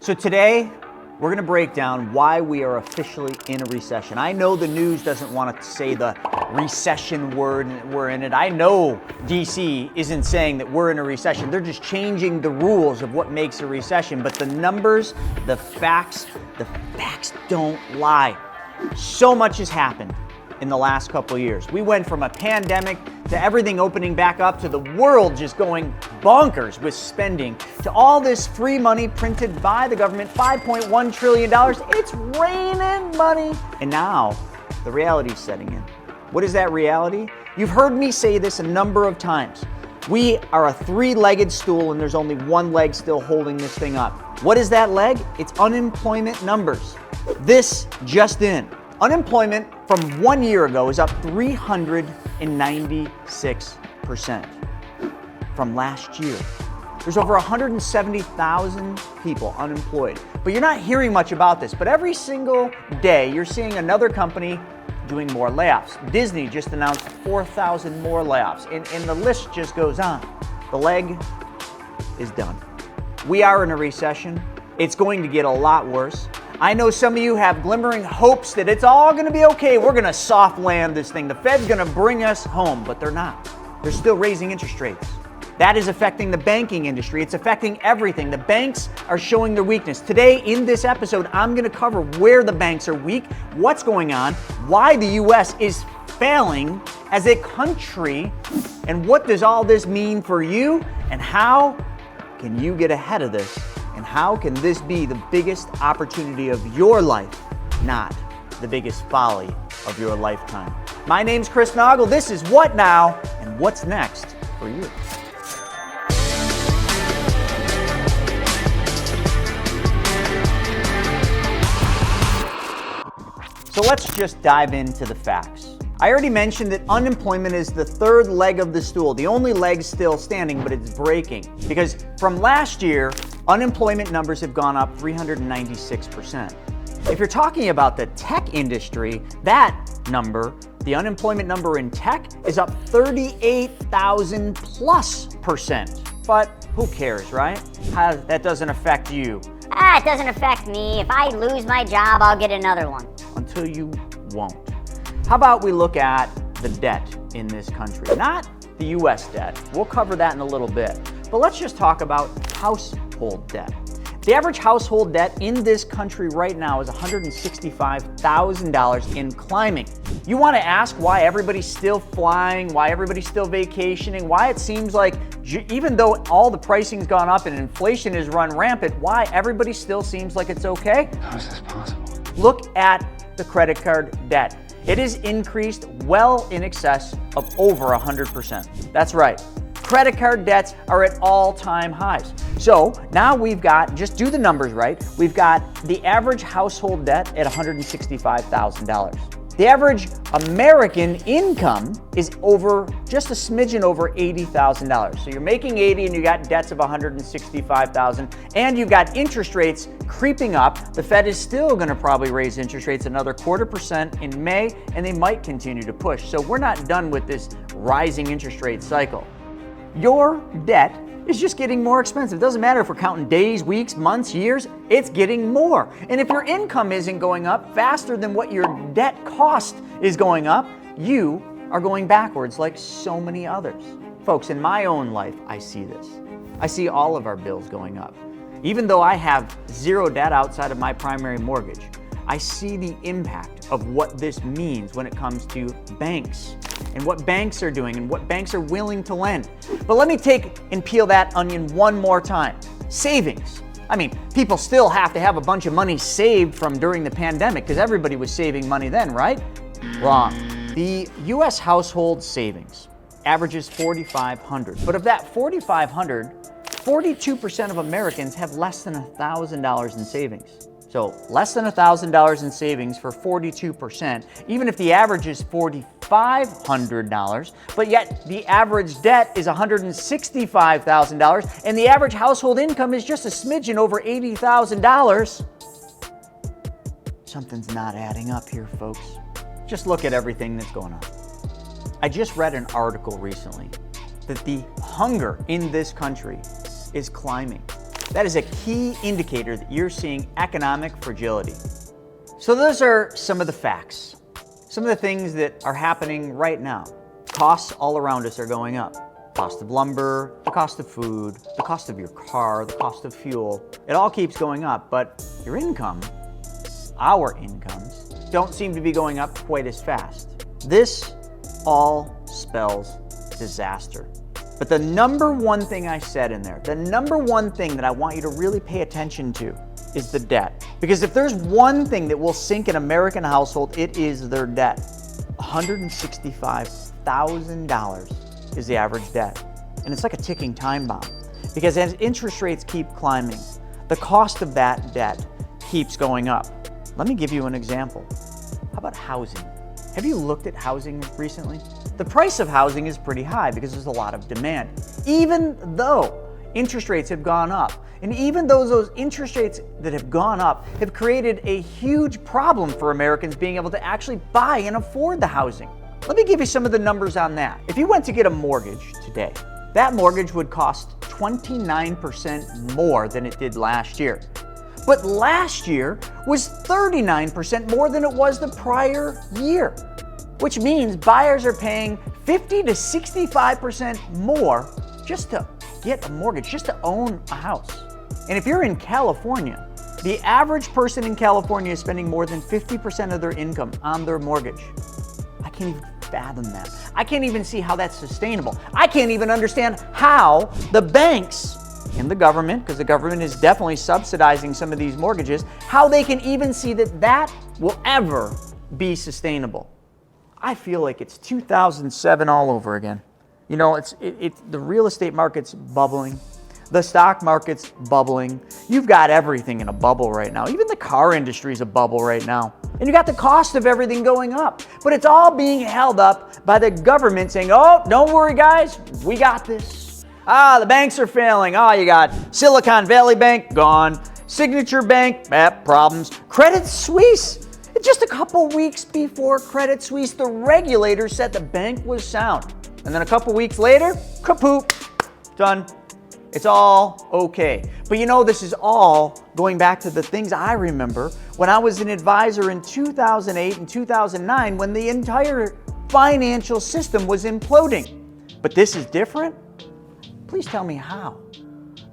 So today, we're gonna break down why we are officially in a recession. I know the news doesn't want to say the recession word and we're in it. I know DC isn't saying that we're in a recession. They're just changing the rules of what makes a recession. But the numbers, the facts don't lie. So much has happened in the last couple of years. We went from a pandemic to everything opening back up to the world just going bonkers with spending to all this free money printed by the government, $5.1 trillion. It's raining money. And now the reality is setting in. What is that reality? You've heard me say this a number of times. We are a three-legged stool and there's only one leg still holding this thing up. What is that leg? It's unemployment numbers. This just in. Unemployment from 1 year ago is up 396% from last year. There's over 170,000 people unemployed. But you're not hearing much about this. But every single day, you're seeing another company doing more layoffs. Disney just announced 4,000 more layoffs. And the list just goes on. The leg is done. We are in a recession. It's going to get a lot worse. I know some of you have glimmering hopes that it's all going to be okay. We're going to soft land this thing. The Fed's going to bring us home, but they're not. They're still raising interest rates. That is affecting the banking industry. It's affecting everything. The banks are showing their weakness. Today in this episode, I'm going to cover where the banks are weak, what's going on, why the U.S. is failing as a country, and what does all this mean for you, and how can you get ahead of this? And how can this be the biggest opportunity of your life, not the biggest folly of your lifetime? My name's Chris Naugle. This is What Now and What's Next for you. So let's just dive into the facts. I already mentioned that unemployment is the third leg of the stool. The only leg still standing, but it's breaking. Because from last year, unemployment numbers have gone up 396%. If you're talking about the tech industry, that number, the unemployment number in tech, is up 38,000 plus %. But who cares, right? That doesn't affect you. It doesn't affect me. If I lose my job, I'll get another one. Until you won't. How about we look at the debt in this country? Not the US debt. We'll cover that in a little bit. But let's just talk about household debt. The average household debt in this country right now is $165,000 and climbing. You want to ask why everybody's still flying, why everybody's still vacationing, why it seems like even though all the pricing's gone up and inflation has run rampant, why everybody still seems like it's okay? How is this possible? Look at the credit card debt. It has increased well in excess of over 100%. That's right. Credit card debts are at all-time highs. So now we've got, just do the numbers right, we've got the average household debt at $165,000. The average American income is just a smidgen over $80,000. So you're making 80 and you got debts of $165,000 and you've got interest rates creeping up. The Fed is still going to probably raise interest rates another 0.25% in May, and they might continue to push. So we're not done with this rising interest rate cycle. Your debt is just getting more expensive. It doesn't matter if we're counting days, weeks, months, years, it's getting more. And if your income isn't going up faster than what your debt cost is going up, you are going backwards like so many others. Folks, in my own life, I see this. I see all of our bills going up. Even though I have zero debt outside of my primary mortgage, I see the impact of what this means when it comes to banks and what banks are doing and what banks are willing to lend. But let me take and peel that onion one more time. Savings. I mean, people still have to have a bunch of money saved from during the pandemic because everybody was saving money then, right? Wrong. The US household savings averages $4,500. But of that $4,500, 42% of Americans have less than $1,000 in savings. So less than $1,000 in savings for 42%, even if the average is $4,500, but yet the average debt is $165,000 and the average household income is just a smidgen over $80,000. Something's not adding up here, folks. Just look at everything that's going on. I just read an article recently that the hunger in this country is climbing. that is a key indicator that you're seeing economic fragility. So those are some of the facts, some of the things that are happening right now. Costs all around us are going up. Cost of lumber, the cost of food, the cost of your car, the cost of fuel. It all keeps going up, but your income, our incomes, don't seem to be going up quite as fast. This all spells disaster. But the number one thing I said in there, the number one thing that I want you to really pay attention to is the debt. Because if there's one thing that will sink an American household, it is their debt. $165,000 is the average debt. And it's like a ticking time bomb. Because as interest rates keep climbing, the cost of that debt keeps going up. Let me give you an example. How about housing? Have you looked at housing recently? The price of housing is pretty high because there's a lot of demand. Even though interest rates have gone up, and even though those interest rates that have gone up have created a huge problem for Americans being able to actually buy and afford the housing. Let me give you some of the numbers on that. If you went to get a mortgage today, that mortgage would cost 29% more than it did last year. But last year was 39% more than it was the prior year, which means buyers are paying 50 to 65% more just to get a mortgage, just to own a house. And if you're in California, the average person in California is spending more than 50% of their income on their mortgage. I can't even fathom that. I can't even see how that's sustainable. I can't even understand how the banks and the government, because the government is definitely subsidizing some of these mortgages, how they can even see that that will ever be sustainable. I feel like it's 2007 all over again. You know, the real estate market's bubbling. The stock market's bubbling. You've got everything in a bubble right now. Even the car industry's a bubble right now. And you got the cost of everything going up. But it's all being held up by the government saying, oh, don't worry guys, we got this. The banks are failing. You got Silicon Valley Bank, gone. Signature Bank, problems. Credit Suisse. Just a couple weeks before Credit Suisse, the regulators said the bank was sound. And then a couple weeks later, kapoop, done. It's all okay. But you know, this is all going back to the things I remember when I was an advisor in 2008 and 2009 when the entire financial system was imploding. But this is different? Please tell me how.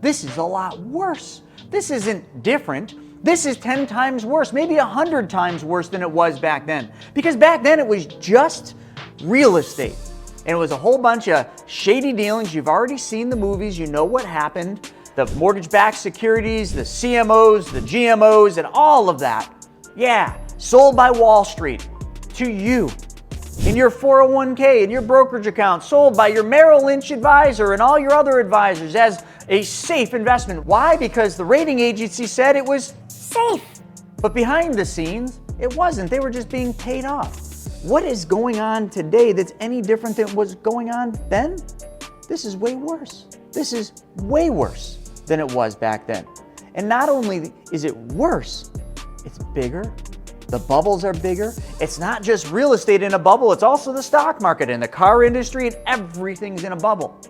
This is a lot worse. This isn't different. This is 10 times worse, maybe 100 times worse than it was back then. Because back then it was just real estate. And it was a whole bunch of shady dealings. You've already seen the movies. You know what happened. The mortgage-backed securities, the CMOs, the GMOs, and all of that. Yeah, sold by Wall Street to you. In your 401k, in your brokerage account, sold by your Merrill Lynch advisor and all your other advisors as a safe investment. Why? Because the rating agency said it was safe. But behind the scenes, it wasn't. They were just being paid off. What is going on today that's any different than what was going on then? This is way worse. This is way worse than it was back then. And not only is it worse, it's bigger. The bubbles are bigger. It's not just real estate in a bubble, it's also the stock market and the car industry, and everything's in a bubble.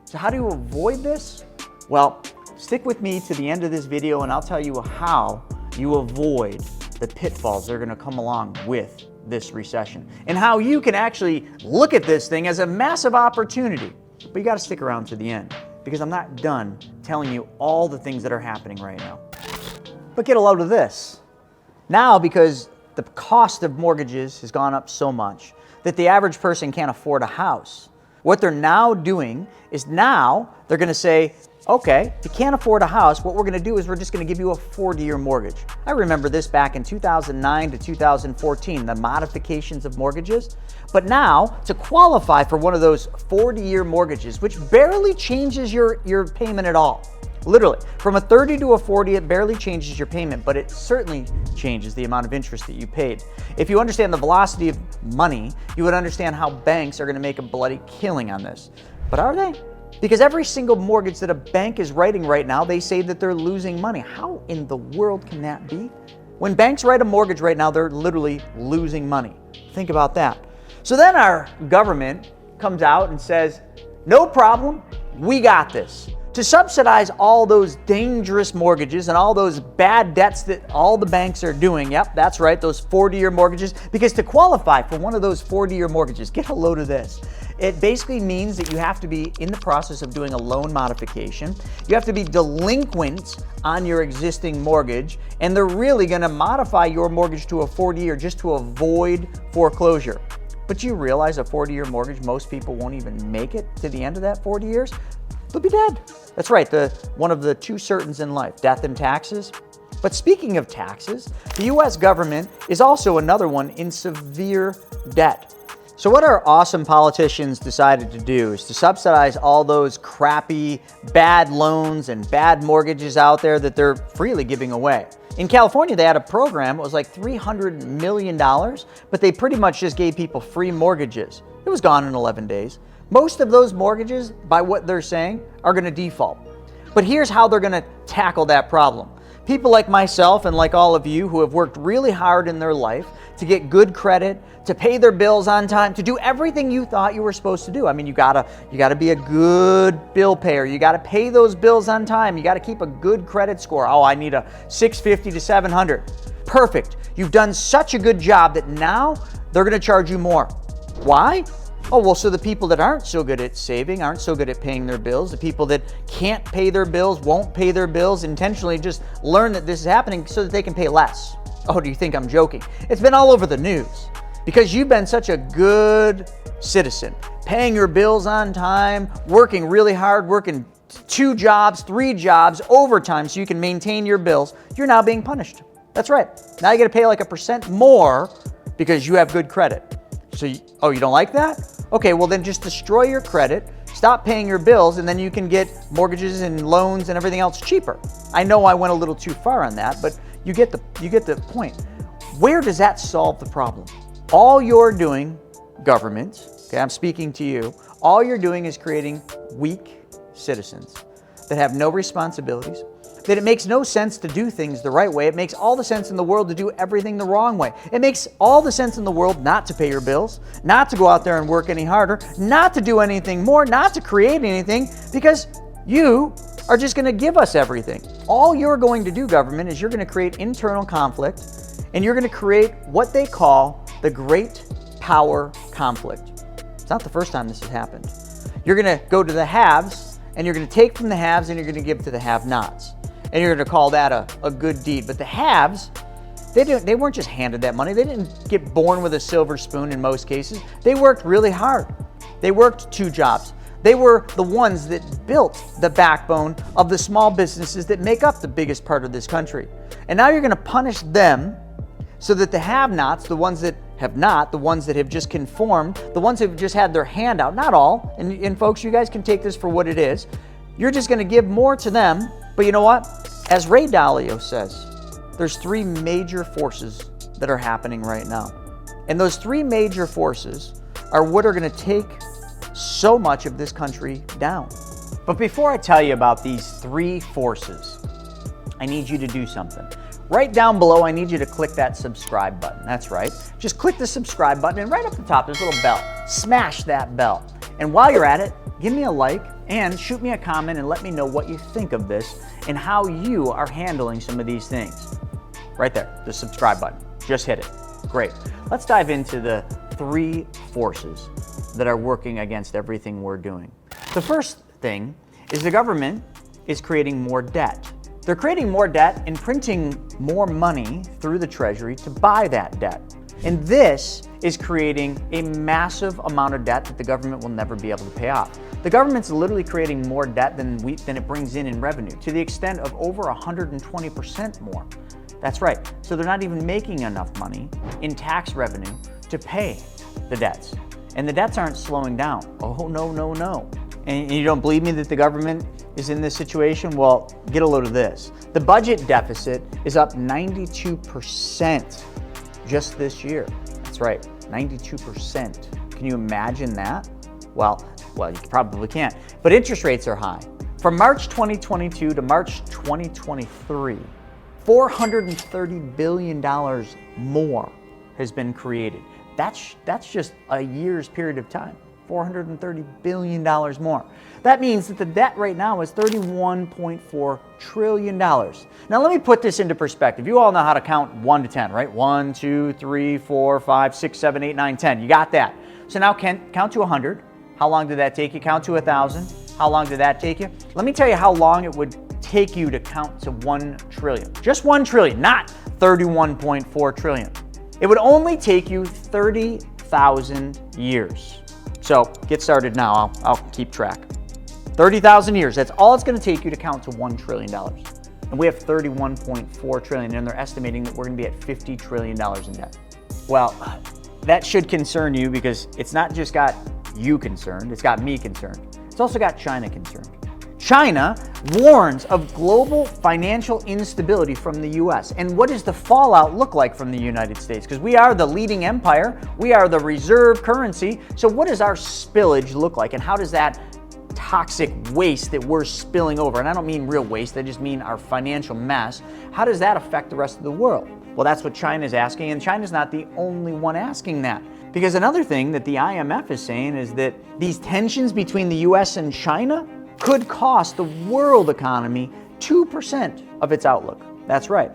So how do you avoid this? Well, stick with me to the end of this video and I'll tell you how you avoid the pitfalls that are gonna come along with this recession and how you can actually look at this thing as a massive opportunity. But you gotta stick around to the end because I'm not done telling you all the things that are happening right now. But get a load of this. Now, because the cost of mortgages has gone up so much that the average person can't afford a house, what they're now doing is now they're gonna say, okay, if you can't afford a house, what we're gonna do is we're just gonna give you a 40-year mortgage. I remember this back in 2009 to 2014, the modifications of mortgages. But now, to qualify for one of those 40-year mortgages, which barely changes your payment at all, literally, from a 30 to a 40, it barely changes your payment, but it certainly changes the amount of interest that you paid. If you understand the velocity of money, you would understand how banks are gonna make a bloody killing on this. But are they? Because every single mortgage that a bank is writing right now, they say that they're losing money. How in the world can that be? When banks write a mortgage right now, they're literally losing money. Think about that. So then our government comes out and says, no problem, we got this. to subsidize all those dangerous mortgages and all those bad debts that all the banks are doing. Yep, that's right, those 40-year mortgages. Because to qualify for one of those 40-year mortgages, get a load of this. It basically means that you have to be in the process of doing a loan modification. You have to be delinquent on your existing mortgage, and they're really going to modify your mortgage to a 40-year just to avoid foreclosure. But you realize a 40-year mortgage, most people won't even make it to the end of that 40 years. They'll be dead. That's right, one of the two certains in life, death and taxes. But speaking of taxes, the US government is also another one in severe debt. So what our awesome politicians decided to do is to subsidize all those crappy, bad loans and bad mortgages out there that they're freely giving away. In California, they had a program, it was like $300 million, but they pretty much just gave people free mortgages. It was gone in 11 days. Most of those mortgages, by what they're saying, are going to default. But here's how they're going to tackle that problem. People like myself and like all of you who have worked really hard in their life to get good credit, to pay their bills on time, to do everything you thought you were supposed to do. I mean, you gotta be a good bill payer. You gotta pay those bills on time. You gotta keep a good credit score. Oh, I need a 650 to 700. Perfect. You've done such a good job that now they're gonna charge you more. Why? Oh, well, so the people that aren't so good at saving, aren't so good at paying their bills, the people that can't pay their bills, won't pay their bills, intentionally just learn that this is happening so that they can pay less. Oh, do you think I'm joking? It's been all over the news because you've been such a good citizen, paying your bills on time, working really hard, working 2 jobs, 3 jobs, overtime so you can maintain your bills. You're now being punished. That's right. Now you got to pay like 1% more because you have good credit. So, you don't like that? Okay, well then just destroy your credit, stop paying your bills, and then you can get mortgages and loans and everything else cheaper. I know I went a little too far on that, but you get the point. Where does that solve the problem? All you're doing, government, okay, I'm speaking to you, all you're doing is creating weak citizens that have no responsibilities, that it makes no sense to do things the right way. It makes all the sense in the world to do everything the wrong way. It makes all the sense in the world not to pay your bills, not to go out there and work any harder, not to do anything more, not to create anything, because you are just going to give us everything. All you're going to do, government, is you're going to create internal conflict, and you're going to create what they call the great power conflict. It's not the first time this has happened. You're going to go to the haves, and you're going to take from the haves, and you're going to give to the have-nots. And you're going to call that a good deed. But the haves, they weren't just handed that money. They didn't get born with a silver spoon in most cases. They worked really hard. They worked 2 jobs. They were the ones that built the backbone of the small businesses that make up the biggest part of this country. And now you're going to punish them so that the have-nots, the ones that have not, the ones that have just conformed, the ones that have just had their hand out, not all, and folks, you guys can take this for what it is, you're just going to give more to them. But you know what? As Ray Dalio says, there's 3 major forces that are happening right now. And those 3 major forces are what are going to take so much of this country down. But before I tell you about these 3 forces, I need you to do something. Right down below, I need you to click that subscribe button. That's right. Just click the subscribe button, and right up the top, there's a little bell. Smash that bell. And while you're at it, give me a like and shoot me a comment and let me know what you think of this and how you are handling some of these things. Right there, the subscribe button. Just hit it. Great. Let's dive into the 3 forces that are working against everything we're doing. The first thing is the government is creating more debt. They're creating more debt and printing more money through the Treasury to buy that debt. And this is creating a massive amount of debt that the government will never be able to pay off. The government's literally creating more debt than it brings in revenue, to the extent of over 120% more. That's right. So they're not even making enough money in tax revenue to pay the debts. And the debts aren't slowing down. Oh, no, no, no. And you don't believe me that the government is in this situation? Well, get a load of this. The budget deficit is up 92% just this year. That's right, 92%. Can you imagine that? Well, you probably can't. But interest rates are high. From March 2022 to March 2023, $430 billion more has been created. That's just a year's period of time. $430 billion more. That means that the debt right now is $31.4 trillion. Now let me put this into perspective. You all know how to count 1 to 10, right? 1, 2, 3, 4, 5, 6, 7, 8, 9, 10. You got that. So now count to 100. How long did that take you? Count to 1,000. How long did that take you? Let me tell you how long it would take you to count to 1 trillion. Just 1 trillion, not 31.4 trillion. It would only take you 30,000 years. So get started now. I'll keep track. 30,000 years. That's all it's going to take you to count to $1 trillion. And we have 31.4 trillion, and they're estimating that we're going to be at $50 trillion in debt. Well, that should concern you because it's not just got you concerned, it's got me concerned. It's also got China concerned. China warns of global financial instability from the US. And what does the fallout look like from the United States? Because we are the leading empire, we are the reserve currency. So what does our spillage look like? And how does that toxic waste that we're spilling over, and I don't mean real waste, I just mean our financial mess, how does that affect the rest of the world? Well, that's what China's asking, and China's not the only one asking that. Because another thing that the IMF is saying is that these tensions between the US and China could cost the world economy 2% of its outlook. That's right,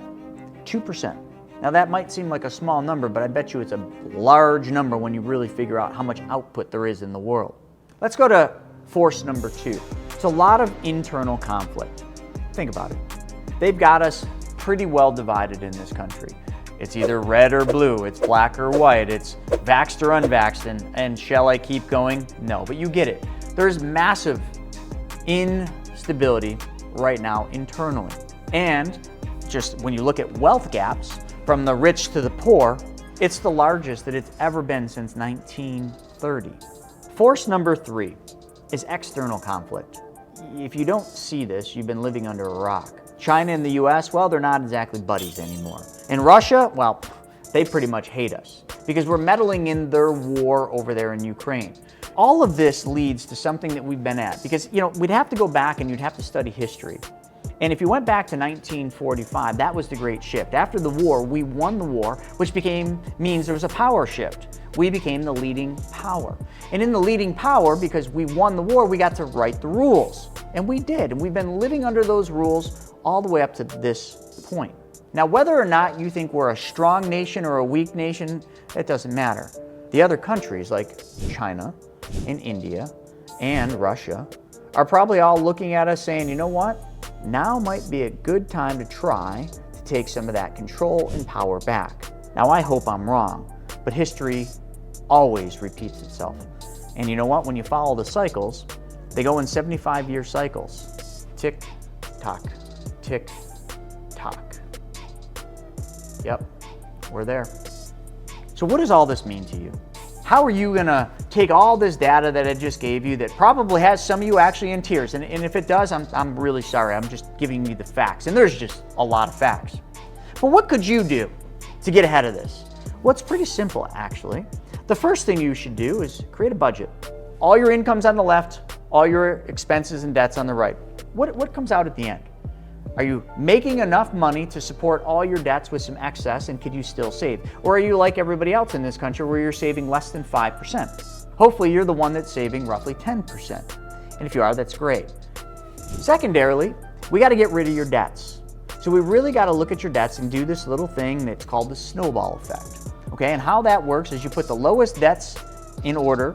2%. Now that might seem like a small number, but I bet you it's a large number when you really figure out how much output there is in the world. Let's go to force number 2. It's a lot of internal conflict. Think about it. They've got us pretty well divided in this country. It's either red or blue, it's black or white, it's vaxxed or unvaxxed, and shall I keep going? No, but you get it. There's massive instability right now internally. And just when you look at wealth gaps from the rich to the poor, it's the largest that it's ever been since 1930. Force number 3 is external conflict. If you don't see this, you've been living under a rock. China and the US, well, they're not exactly buddies anymore. And Russia, well, they pretty much hate us because we're meddling in their war over there in Ukraine. All of this leads to something that we've been at because, we'd have to go back and you'd have to study history. And if you went back to 1945, that was the great shift. After the war, we won the war, which means there was a power shift. We became the leading power. And in the leading power, because we won the war, we got to write the rules. And we did. And we've been living under those rules all the way up to this point. Now, whether or not you think we're a strong nation or a weak nation, it doesn't matter. The other countries like China and India and Russia are probably all looking at us saying, you know what? Now might be a good time to try to take some of that control and power back. Now, I hope I'm wrong, but history always repeats itself. And you know what? When you follow the cycles, they go in 75-year cycles. Tick, tock, tick, tock. Yep, we're there. So what does all this mean to you? How are you gonna take all this data that I just gave you that probably has some of you actually in tears? And if it does, I'm really sorry. I'm just giving you the facts. And there's just a lot of facts. But what could you do to get ahead of this? Well, it's pretty simple, actually. The first thing you should do is create a budget. All your income's on the left, all your expenses and debts on the right. What comes out at the end? Are you making enough money to support all your debts with some excess, and could you still save? Or are you like everybody else in this country where you're saving less than 5%? Hopefully you're the one that's saving roughly 10%. And if you are, that's great. Secondarily, we got to get rid of your debts. So we really got to look at your debts and do this little thing that's called the snowball effect. Okay, and how that works is you put the lowest debts in order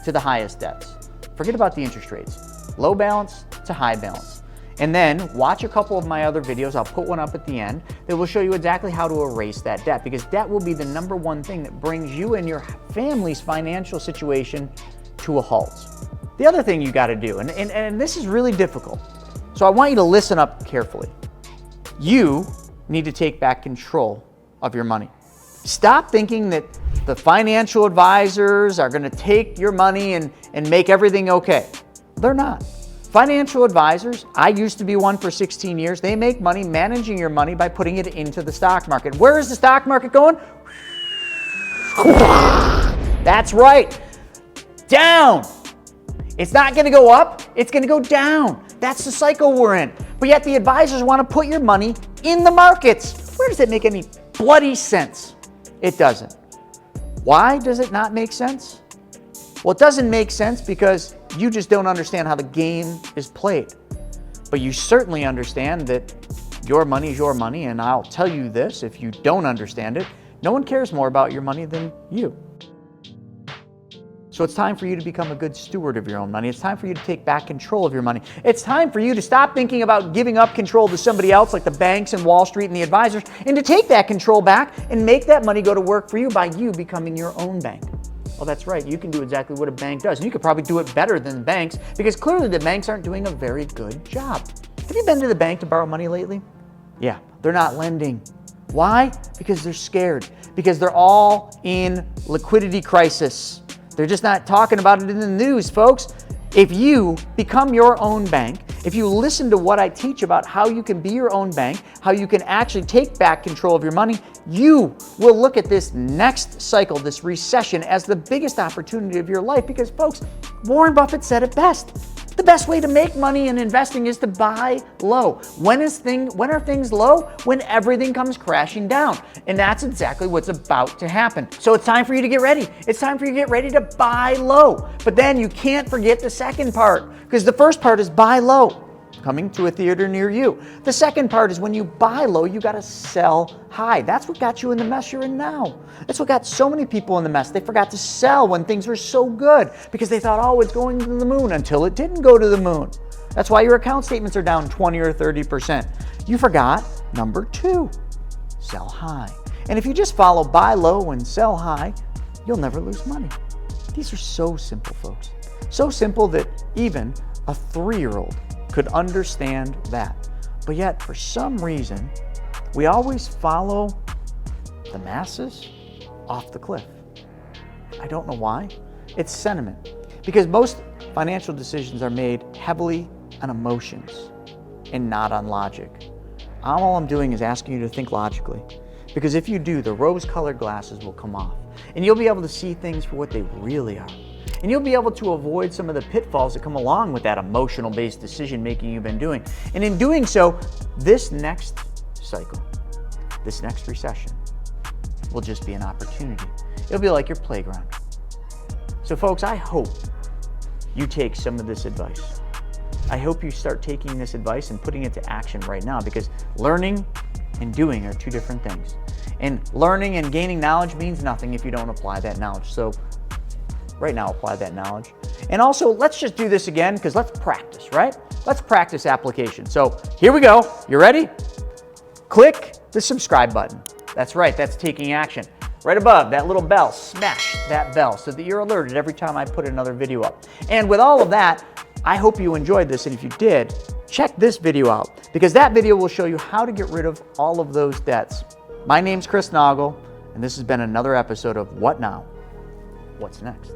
to the highest debts. Forget about the interest rates. Low balance to high balance. And then watch a couple of my other videos. I'll put one up at the end that will show you exactly how to erase that debt, because debt will be the number one thing that brings you and your family's financial situation to a halt. The other thing you got to do, and this is really difficult, so I want you to listen up carefully. You need to take back control of your money. Stop thinking that the financial advisors are going to take your money and make everything okay. They're not. Financial advisors, I used to be one for 16 years, they make money managing your money by putting it into the stock market. Where is the stock market going? That's right, down. It's not going to go up, it's going to go down. That's the cycle we're in. But yet the advisors want to put your money in the markets. Where does it make any bloody sense? It doesn't. Why does it not make sense? Well, it doesn't make sense because you just don't understand how the game is played. But you certainly understand that your money is your money, and I'll tell you this, if you don't understand it, no one cares more about your money than you. So it's time for you to become a good steward of your own money. It's time for you to take back control of your money. It's time for you to stop thinking about giving up control to somebody else like the banks and Wall Street and the advisors, and to take that control back and make that money go to work for you by you becoming your own bank. Well, that's right. You can do exactly what a bank does. And you could probably do it better than banks because clearly the banks aren't doing a very good job. Have you been to the bank to borrow money lately? Yeah, they're not lending. Why? Because they're scared. Because they're all in liquidity crisis. They're just not talking about it in the news, folks. If you become your own bank, if you listen to what I teach about how you can be your own bank, how you can actually take back control of your money, you will look at this next cycle, this recession, as the biggest opportunity of your life. Because, folks, Warren Buffett said it best. The best way to make money in investing is to buy low. When are things low? When everything comes crashing down. And that's exactly what's about to happen. So it's time for you to get ready. It's time for you to get ready to buy low. But then you can't forget the second part, because the first part is buy low, coming to a theater near you. The second part is when you buy low, you got to sell high. That's what got you in the mess you're in now. That's what got so many people in the mess. They forgot to sell when things were so good because they thought, oh, it's going to the moon, until it didn't go to the moon. That's why your account statements are down 20 or 30%. You forgot number 2, sell high. And if you just follow buy low and sell high, you'll never lose money. These are so simple, folks. So simple that even a 3-year-old could understand that. But yet, for some reason, we always follow the masses off the cliff. I don't know why. It's sentiment. Because most financial decisions are made heavily on emotions and not on logic. All I'm doing is asking you to think logically. Because if you do, the rose-colored glasses will come off. And you'll be able to see things for what they really are. And you'll be able to avoid some of the pitfalls that come along with that emotional-based decision-making you've been doing. And in doing so, this next cycle, this next recession, will just be an opportunity. It'll be like your playground. So folks, I hope you take some of this advice. I hope you start taking this advice and putting it to action right now, because learning and doing are 2 different things. And learning and gaining knowledge means nothing if you don't apply that knowledge. So right now, apply that knowledge. And also, let's just do this again, because let's practice, right? Let's practice application. So here we go. You ready? Click the subscribe button. That's right, that's taking action. Right above that little bell, smash that bell so that you're alerted every time I put another video up. And with all of that, I hope you enjoyed this, and if you did, check this video out, because that video will show you how to get rid of all of those debts. My name's Chris Naugle, and this has been another episode of What Now? What's Next?